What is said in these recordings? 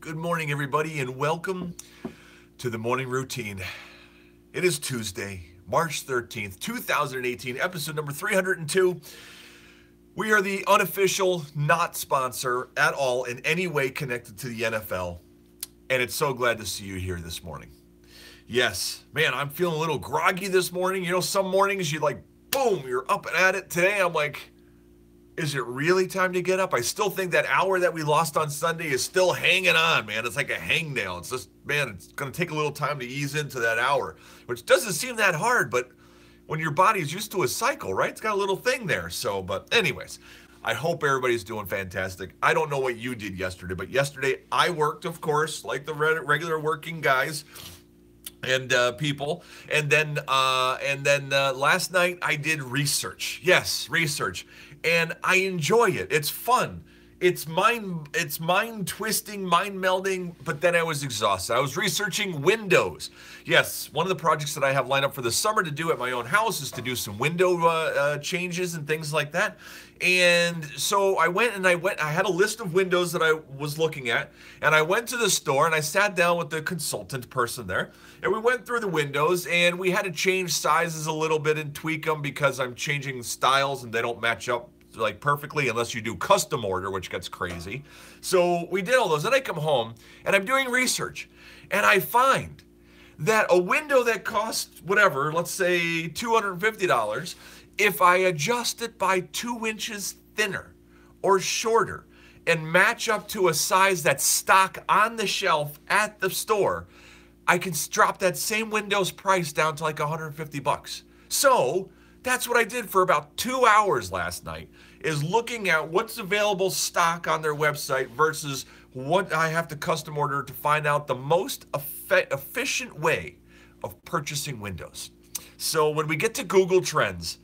Good morning, everybody, and welcome to the morning routine. It is Tuesday, March 13th, 2018, episode number 302. We are the unofficial, not sponsor at all in any way connected to the NFL, and it's so glad to see you here this morning. Yes, man, I'm feeling a little groggy this morning. You know, some mornings you boom, you're up and at it. Today I'm like, is it really time to get up? I still think that hour that we lost on Sunday is still hanging on, man. It's like a hangnail. It's just, man, it's going to take a little time to ease into that hour, which doesn't seem that hard, but when your body is used to a cycle, right? It's got a little thing there. So, but anyways, I hope everybody's doing fantastic. I don't know what you did yesterday, but yesterday I worked, of course, like the regular working guys and people. And then last night I did research. Yes, research. And I enjoy it. It's fun. It's mind twisting, mind melding, but then I was exhausted. I was researching windows. Yes, one of the projects that I have lined up for the summer to do at my own house is to do some window changes and things like that. And so I had a list of windows that I was looking at, and I went to the store and I sat down with the consultant person there, and we went through the windows and we had to change sizes a little bit and tweak them because I'm changing styles and they don't match up like perfectly unless you do custom order, which gets crazy. So we did all those. Then I come home and I'm doing research and I find that a window that costs whatever, let's say $250, if I adjust it by 2 inches thinner or shorter and match up to a size that's stock on the shelf at the store, I can drop that same window's price down to like $150. So that's what I did for about 2 hours last night, is looking at what's available stock on their website versus what I have to custom order to find out the most efficient way of purchasing windows. So when we get to Google Trends,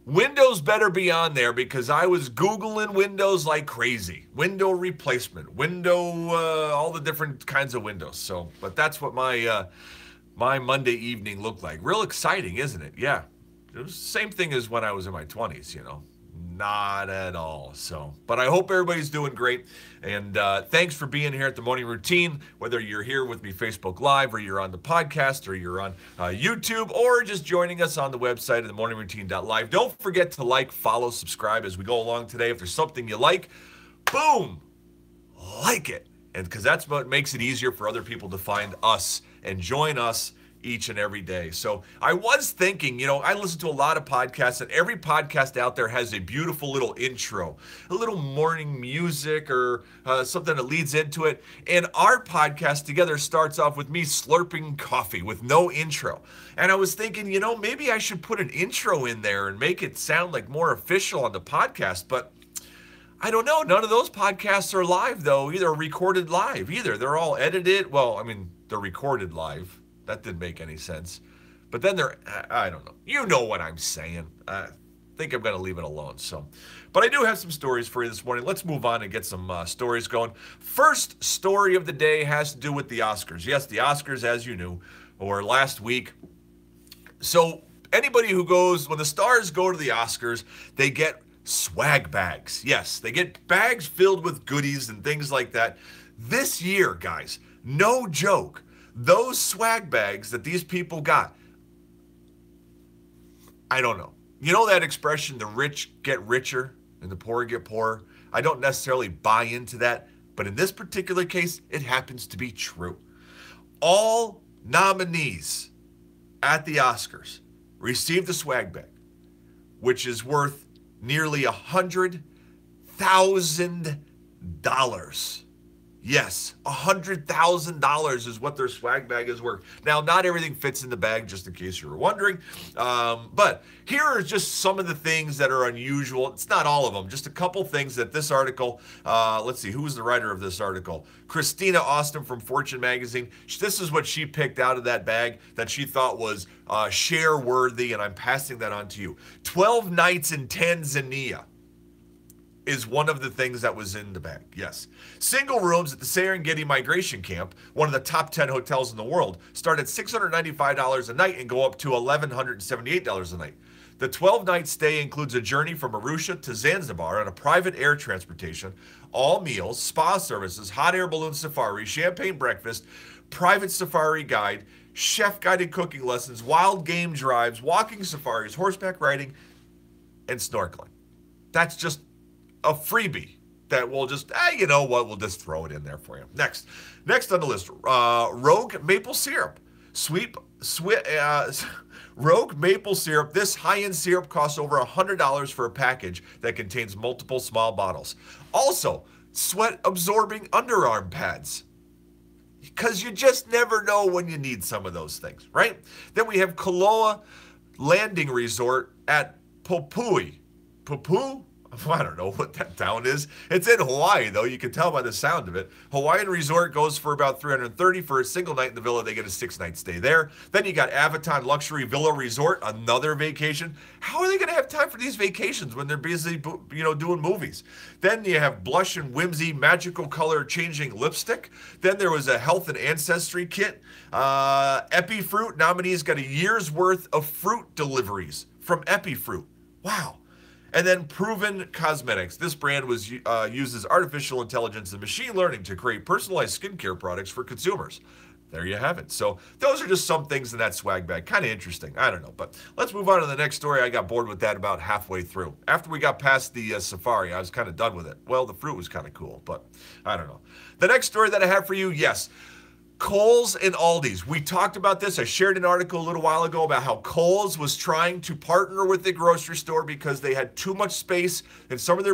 windows better be on there because I was Googling windows like crazy. Window replacement, all the different kinds of windows. So, but that's what my Monday evening looked like. Real exciting, isn't it? Yeah. It was the same thing as when I was in my 20s, you know. Not at all. So, but I hope everybody's doing great. And thanks for being here at the Morning Routine, whether you're here with me Facebook Live or you're on the podcast or you're on YouTube or just joining us on the website at themorningroutine.live. Don't forget to like, follow, subscribe as we go along today. If there's something you like, boom, like it. And because that's what makes it easier for other people to find us and join us each and every day. So I was thinking, you know, I listen to a lot of podcasts, and every podcast out there has a beautiful little intro, a little morning music or something that leads into it. And our podcast together starts off with me slurping coffee with no intro. And I was thinking, you know, maybe I should put an intro in there and make it sound like more official on the podcast. But I don't know. None of those podcasts are live, though, either recorded live either. They're all edited. Well, I mean, they're recorded live. That didn't make any sense. But then I don't know. You know what I'm saying. I think I'm going to leave it alone. So, but I do have some stories for you this morning. Let's move on and get some stories going. First story of the day has to do with the Oscars. Yes, the Oscars, as you knew, were last week. So anybody who goes, when the stars go to the Oscars, they get swag bags. Yes, they get bags filled with goodies and things like that. This year, guys, no joke, those swag bags that these people got, I don't know. You know that expression, the rich get richer and the poor get poorer? I don't necessarily buy into that, but in this particular case, it happens to be true. All nominees at the Oscars received a swag bag, which is worth nearly $100,000. Yes, $100,000 is what their swag bag is worth. Now, not everything fits in the bag, just in case you were wondering. But here are just some of the things that are unusual. It's not all of them, just a couple things that this article, let's see, who was the writer of this article? Christina Austin from Fortune magazine. This is what she picked out of that bag that she thought was share worthy, and I'm passing that on to you. 12 nights in Tanzania is one of the things that was in the bag. Yes. Single rooms at the Serengeti Migration Camp, one of the top 10 hotels in the world, start at $695 a night and go up to $1,178 a night. The 12-night stay includes a journey from Arusha to Zanzibar on a private air transportation, all meals, spa services, hot air balloon safari, champagne breakfast, private safari guide, chef-guided cooking lessons, wild game drives, walking safaris, horseback riding, and snorkeling. That's just a freebie that we'll just, you know what, we'll just throw it in there for you. Next on the list, Rogue Maple Syrup. Rogue Maple Syrup. This high-end syrup costs over $100 for a package that contains multiple small bottles. Also, sweat-absorbing underarm pads, because you just never know when you need some of those things, right? Then we have Kaloa Landing Resort at Popui. Popuu? I don't know what that town is. It's in Hawaii, though. You can tell by the sound of it. Hawaiian Resort goes for about $330 for a single night in the villa. They get a 6-night stay there. Then you got Avaton Luxury Villa Resort, another vacation. How are they going to have time for these vacations when they're busy, doing movies? Then you have Blush and Whimsy Magical Color Changing Lipstick. Then there was a Health and Ancestry Kit. Epifruit nominees got a year's worth of fruit deliveries from Epifruit. Wow. And then Proven Cosmetics. This brand uses artificial intelligence and machine learning to create personalized skincare products for consumers. There you have it. So those are just some things in that swag bag. Kind of interesting. I don't know. But let's move on to the next story. I got bored with that about halfway through. After we got past the safari, I was kind of done with it. Well, the fruit was kind of cool, but I don't know. The next story that I have for you, yes, Kohls and Aldis. We talked about this. I shared an article a little while ago about how Kohls was trying to partner with the grocery store because they had too much space in some of their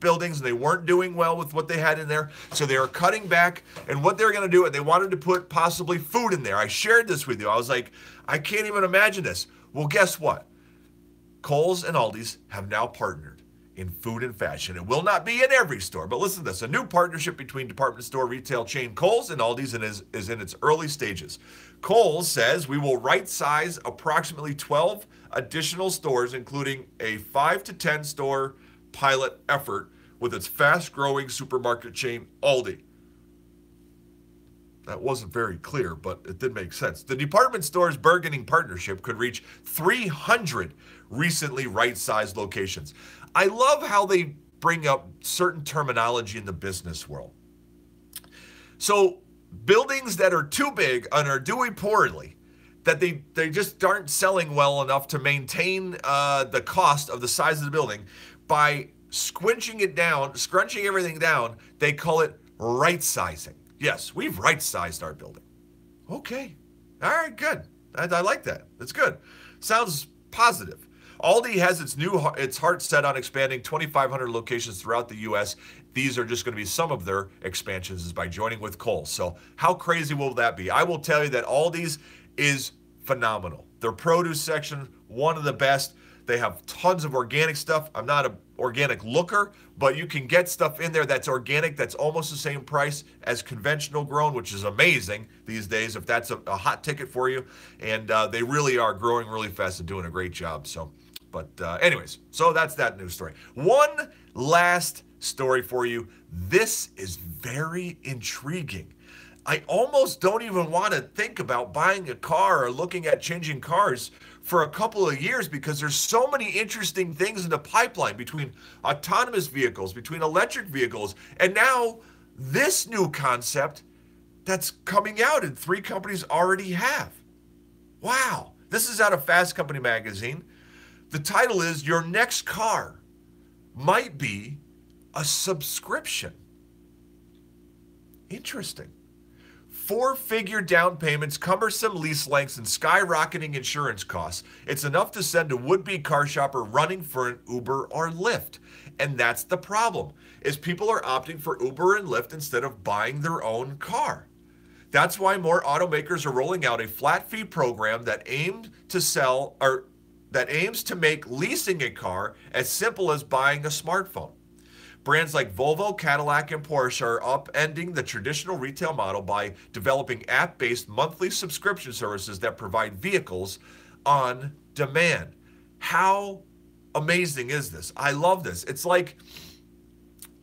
buildings and they weren't doing well with what they had in there. So they were cutting back, and what they were going to do, and they wanted to put possibly food in there. I shared this with you. I was like, I can't even imagine this. Well, guess what? Kohls and Aldis have now partnered in food and fashion. It will not be in every store, but listen to this. A new partnership between department store retail chain Kohls and Aldis is in its early stages. Kohls says we will right-size approximately 12 additional stores, including a 5 to 10 store pilot effort with its fast-growing supermarket chain Aldi. That wasn't very clear, but it did make sense. The department store's bargaining partnership could reach 300 recently right-sized locations. I love how they bring up certain terminology in the business world. So buildings that are too big and are doing poorly, that they just aren't selling well enough to maintain the cost of the size of the building, by scrunching everything down, they call it right-sizing. Yes, we've right-sized our building. Okay. All right, good. I like that. That's good. Sounds positive. Aldi has its heart set on expanding 2,500 locations throughout the U.S. These are just going to be some of their expansions, is by joining with Kohls. So how crazy will that be? I will tell you that Aldi's is phenomenal. Their produce section, one of the best. They have tons of organic stuff. I'm not an organic looker, but you can get stuff in there that's organic, that's almost the same price as conventional grown, which is amazing these days if that's a hot ticket for you. And they really are growing really fast and doing a great job. But anyways, so that's that news story. One last story for you. This is very intriguing. I almost don't even want to think about buying a car or looking at changing cars for a couple of years, because there's so many interesting things in the pipeline between autonomous vehicles, between electric vehicles, and now this new concept that's coming out and 3 companies already have. Wow. This is out of Fast Company magazine. The title is, Your Next Car Might Be a Subscription. Interesting. 4-figure down payments, cumbersome lease lengths, and skyrocketing insurance costs. It's enough to send a would-be car shopper running for an Uber or Lyft. And that's the problem, is people are opting for Uber and Lyft instead of buying their own car. That's why more automakers are rolling out a flat fee program that aims to make leasing a car as simple as buying a smartphone. Brands like Volvo, Cadillac, and Porsche are upending the traditional retail model by developing app-based monthly subscription services that provide vehicles on demand. How amazing is this? I love this. It's like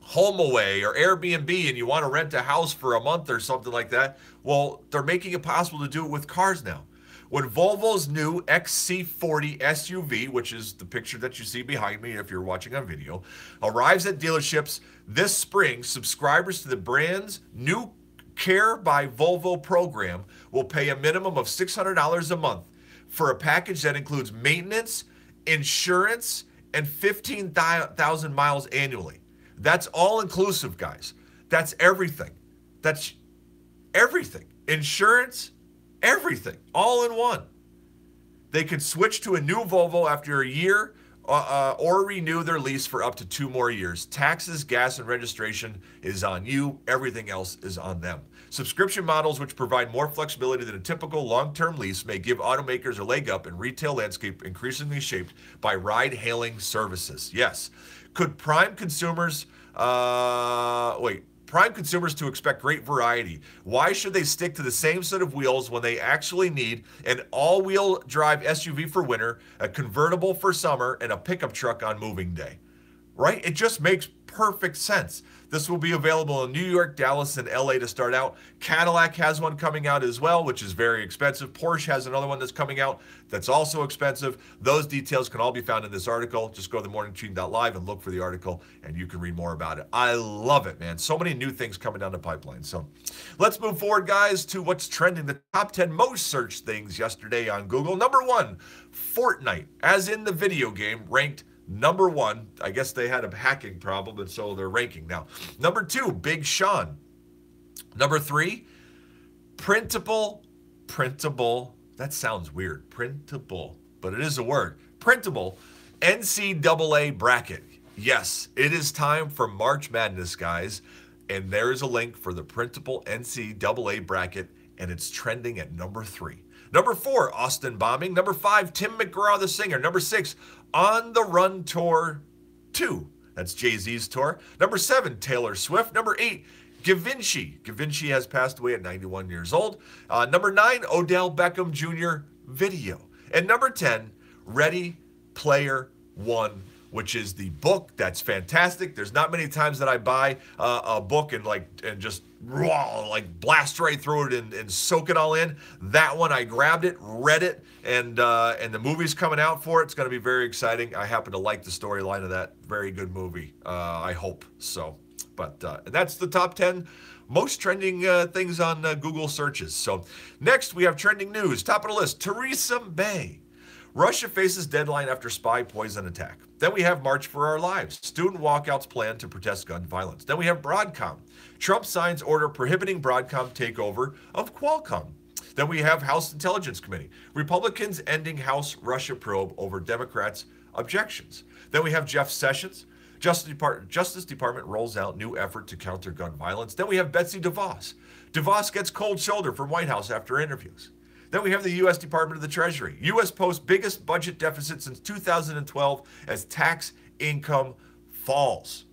HomeAway or Airbnb, and you want to rent a house for a month or something like that. Well, they're making it possible to do it with cars now. When Volvo's new XC40 SUV, which is the picture that you see behind me if you're watching on video, arrives at dealerships this spring, subscribers to the brand's new Care by Volvo program will pay a minimum of $600 a month for a package that includes maintenance, insurance, and 15,000 miles annually. That's all inclusive, guys. That's everything. That's everything. Insurance, everything, all in one. They can switch to a new Volvo after a year or renew their lease for up to 2 more years. Taxes, gas, and registration is on you. Everything else is on them. Subscription models, which provide more flexibility than a typical long-term lease, may give automakers a leg up in retail landscape increasingly shaped by ride-hailing services. Yes. Could prime consumers to expect great variety? Why should they stick to the same set of wheels when they actually need an all-wheel drive SUV for winter, a convertible for summer, and a pickup truck on moving day? Right? It just makes perfect sense. This will be available in New York, Dallas, and LA to start out. Cadillac has one coming out as well, which is very expensive. Porsche has another one that's coming out that's also expensive. Those details can all be found in this article. Just go to themorningroutine.live and look for the article, and you can read more about it. I love it, man. So many new things coming down the pipeline. So let's move forward, guys, to what's trending. The top 10 most searched things yesterday on Google. Number 1, Fortnite, as in the video game, ranked number 1. I guess they had a hacking problem, and so they're ranking now. Number 2, Big Sean. Number 3, printable. That sounds weird. Printable, but it is a word. Printable NCAA bracket. Yes, it is time for March Madness, guys. And there's a link for the printable NCAA bracket, and it's trending at number 3. Number 4, Austin bombing. Number 5, Tim McGraw, the singer. Number 6, On the Run Tour 2. That's Jay-Z's tour. Number 7, Taylor Swift. Number 8, Givenchy. Givenchy has passed away at 91 years old. Number 9, Odell Beckham Jr. video. And number 10, Ready Player One, which is the book. That's fantastic. There's not many times that I buy a book and just blast right through it and soak it all in. That one, I grabbed it, read it, and the movie's coming out for it. It's going to be very exciting. I happen to like the storyline of that. Very good movie. I hope so. But that's the top 10 most trending things on Google searches. So next we have trending news. Top of the list, Theresa May. Russia faces deadline after spy poison attack. Then we have March for Our Lives. Student walkouts planned to protest gun violence. Then we have Broadcom. Trump signs order prohibiting Broadcom takeover of Qualcomm. Then we have House Intelligence Committee. Republicans ending House Russia probe over Democrats' objections. Then we have Jeff Sessions. Justice Department rolls out new effort to counter gun violence. Then we have Betsy DeVos. DeVos gets cold shoulder from White House after interviews. Then we have the U.S. Department of the Treasury. U.S. posts biggest budget deficit since 2012 as tax income falls.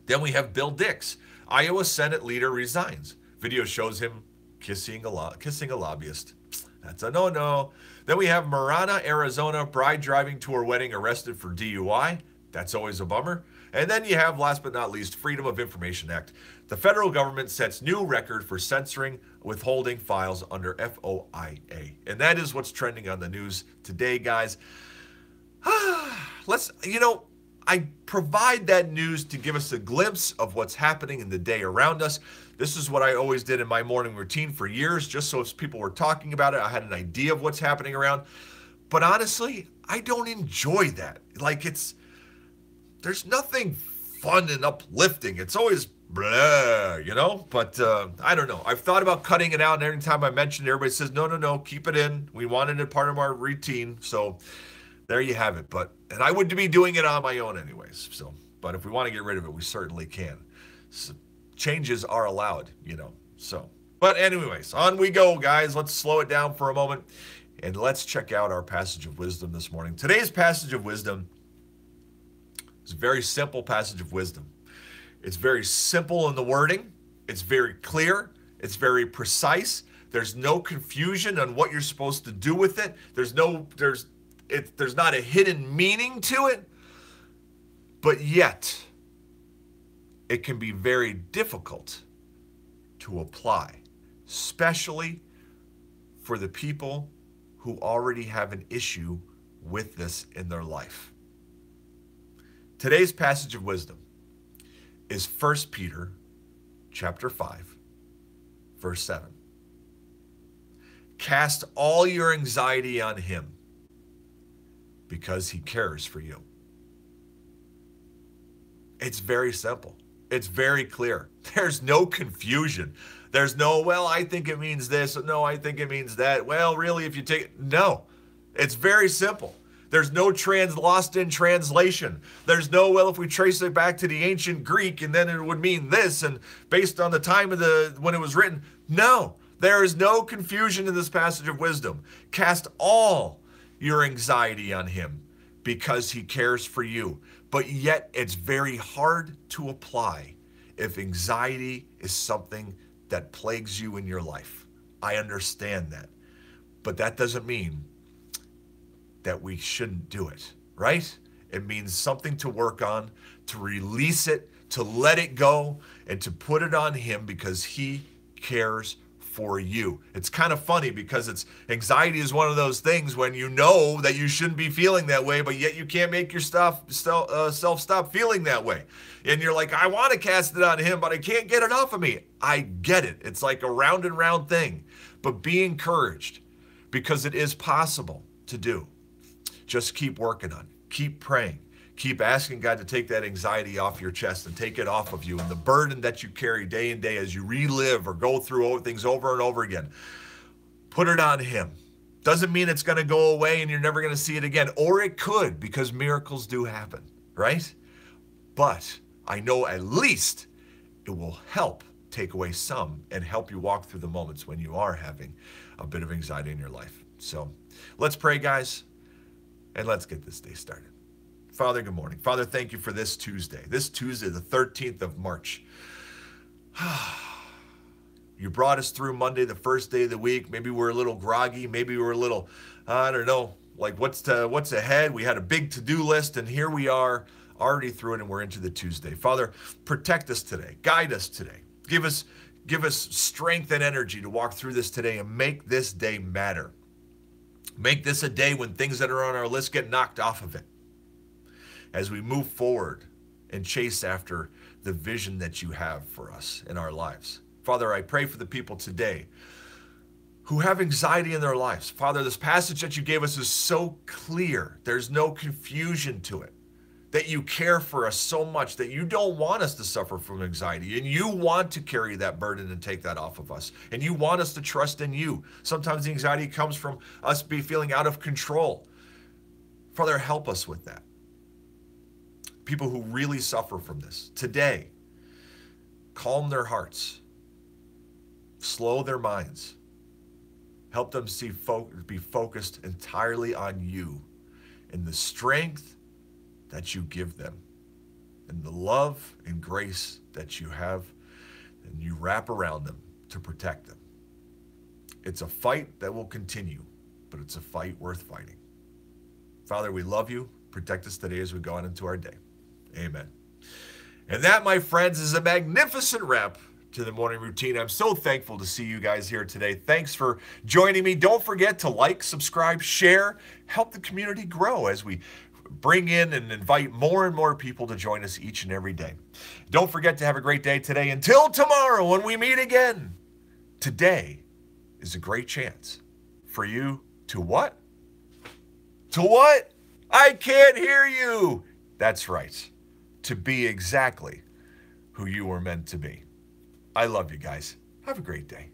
Then we have Bill Dix. Iowa Senate leader resigns. Video shows him kissing a lobbyist. That's a no-no. Then we have Marana, Arizona, bride driving to her wedding arrested for DUI. That's always a bummer. And then you have, last but not least, Freedom of Information Act. The federal government sets new record for censoring, withholding files under FOIA. And that is what's trending on the news today, guys. I provide that news to give us a glimpse of what's happening in the day around us. This is what I always did in my morning routine for years, just so if people were talking about it, I had an idea of what's happening around. But honestly, I don't enjoy that. There's nothing fun and uplifting. It's always blah, But I don't know. I've thought about cutting it out, and every time I mention it, everybody says, no, keep it in. We wanted it part of our routine. So there you have it. And I wouldn't be doing it on my own anyways. But if we want to get rid of it, we certainly can. So changes are allowed, But anyways, on we go, guys. Let's slow it down for a moment, and let's check out our passage of wisdom this morning. Today's passage of wisdom is a very simple passage of wisdom. It's very simple in the wording. It's very clear. It's very precise. There's no confusion on what you're supposed to do with it. There's not a hidden meaning to it. But yet, it can be very difficult to apply, especially for the people who already have an issue with this in their life. Today's passage of wisdom is 1 Peter chapter 5, verse 7. Cast all your anxiety on him because he cares for you. It's very simple. It's very clear. There's no confusion. There's no, well, I think it means this. No, I think it means that. Well, really, if you take it, no. It's very simple. There's no lost in translation. There's no, well, if we trace it back to the ancient Greek and then it would mean this and based on the time of when it was written. No, there is no confusion in this passage of wisdom. Cast all your anxiety on him because he cares for you. But yet it's very hard to apply if anxiety is something that plagues you in your life. I understand that. But that doesn't mean that we shouldn't do it, right? It means something to work on, to release it, to let it go, and to put it on him because he cares for you. It's kind of funny because anxiety is one of those things when you know that you shouldn't be feeling that way, but yet you can't make yourself stop feeling that way. And you're like, I want to cast it on him, but I can't get it off of me. I get it. It's like a round and round thing. But be encouraged because it is possible to do. Just keep working on it. Keep praying. Keep asking God to take that anxiety off your chest and take it off of you. And the burden that you carry day in day as you relive or go through things over and over again, put it on him. Doesn't mean it's going to go away and you're never going to see it again. Or it could, because miracles do happen, right? But I know at least it will help take away some and help you walk through the moments when you are having a bit of anxiety in your life. So let's pray, guys, and let's get this day started. Father, good morning. Father, thank you for this Tuesday. This Tuesday, the 13th of March. You brought us through Monday, the first day of the week. Maybe we're a little groggy. Maybe we're a little, I don't know, like what's ahead. We had a big to-do list, and here we are already through it, and we're into the Tuesday. Father, protect us today. Guide us today. Give us strength and energy to walk through this today and make this day matter. Make this a day when things that are on our list get knocked off of it as we move forward and chase after the vision that you have for us in our lives. Father, I pray for the people today who have anxiety in their lives. Father, this passage that you gave us is so clear. There's no confusion to it. That you care for us so much, that you don't want us to suffer from anxiety, and you want to carry that burden and take that off of us. And you want us to trust in you. Sometimes the anxiety comes from us feeling out of control. Father, help us with that. People who really suffer from this today, calm their hearts, slow their minds, help them be focused entirely on you and the strength that you give them and the love and grace that you have and you wrap around them to protect them. It's a fight that will continue, but it's a fight worth fighting. Father, we love you. Protect us today as we go on into our day. Amen. And that, my friends, is a magnificent wrap to the morning routine. I'm so thankful to see you guys here today. Thanks for joining me. Don't forget to like, subscribe, share, help the community grow as we bring in and invite more and more people to join us each and every day. Don't forget to have a great day today. Until tomorrow when we meet again, today is a great chance for you to what? To what? I can't hear you. That's right. To be exactly who you were meant to be. I love you guys. Have a great day.